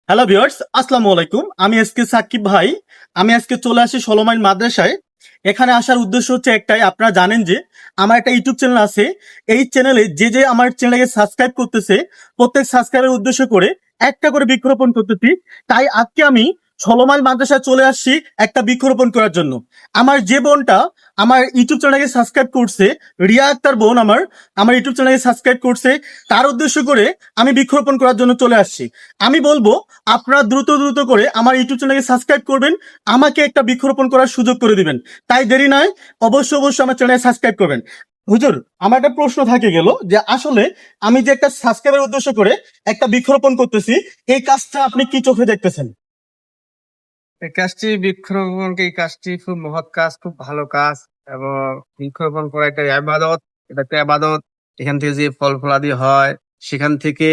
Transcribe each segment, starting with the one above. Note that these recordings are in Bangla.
হ্যালো ভিউয়ার্স, আসসালামু আলাইকুম। আমি এসকে সাকিব ভাই। আমি আজকে চলে আসি ১৬ মাইল মাদ্রাসায়। এখানে আসার উদ্দেশ্য হচ্ছে একটাই, আপনারা জানেন যে আমার একটা ইউটিউব চ্যানেল আছে। এই চ্যানেলে যে আমার চ্যানেলকে সাবস্ক্রাইব করতেছে, প্রত্যেক সাবস্ক্রাইবের উদ্দেশ্য করে একটা করে বৃক্ষরোপণ করতেছি। তাই আজকে আমি ১৬ মাইল মাদ্রাসায় চলে আসছি একটা বৃক্ষরোপণ করার জন্য। আমার যে বোনটা আমার ইউটিউব চ্যানেলকে সাবস্ক্রাইব করছে, রিয়া আক্তার বোন আমার ইউটিউব চ্যানেলকে সাবস্ক্রাইব করছে, তার উদ্দেশ্য করে আমি বৃক্ষরোপণ করার জন্য চলে আসছি। আমি বলবো আপনারা দ্রুত দ্রুত করে আমার ইউটিউব চ্যানেলকে সাবস্ক্রাইব করবেন, আমাকে একটা বৃক্ষরোপণ করার সুযোগ করে দিবেন। তাই দেরি নয়, অবশ্যই আমার চ্যানেলে সাবস্ক্রাইব করবেন। হুজুর, আমার একটা প্রশ্ন থাকে গেল যে আসলে আমি যে একটা সাবস্ক্রাইবের উদ্দেশ্য করে একটা বৃক্ষরোপণ করতেছি, এই কাজটা আপনি কি চোখে দেখতেছেন? এই কাজটি খুব মহৎ কাজ, খুব ভালো কাজ। এবং বৃক্ষরোপণ করা একটা ইবাদত। এটা একটা ইবাদত। এখান থেকে যে ফল ফলাদি হয়, সেখান থেকে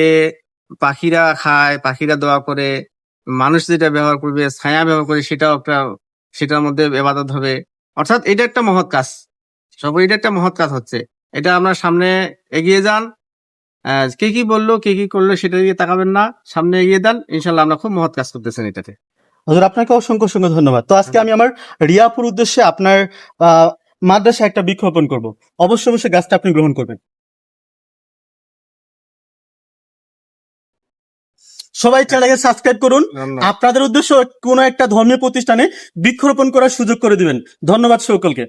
পাখিরা খায়, পাখিরা দোয়া করে, মানুষ যেটা ব্যবহার করবে, ছায়া ব্যবহার করে, সেটাও একটা, সেটার মধ্যে ইবাদত হবে। অর্থাৎ এটা একটা মহৎ কাজ। এটা একটা মহৎ কাজ হচ্ছে। এটা আমরা সামনে এগিয়ে যান। কে কি বললো, কে কি করলো, সেটা দিকে তাকাবেন না, সামনে এগিয়ে যান। ইনশাল্লাহ আমরা খুব মহৎ কাজ করতেছেন এটাতে। হুজুর, আপনাকে অসংখ্য অসংখ্য ধন্যবাদ। তো আজকে আমি আমার রিয়াপুর উদ্দেশ্যে আপনার আহ মাদ্রাসায় একটা বৃক্ষরোপণ করব। অবশ্যই গাছটা আপনি গ্রহণ করবেন। সবাই চ্যানেলকে সাবস্ক্রাইব করুন। ধন্যবাদ। আপনাদের উদ্দেশ্য কোনো একটা ধর্মীয় প্রতিষ্ঠানে বৃক্ষরোপণ করার সুযোগ করে দিবেন। ধন্যবাদ সকলকে।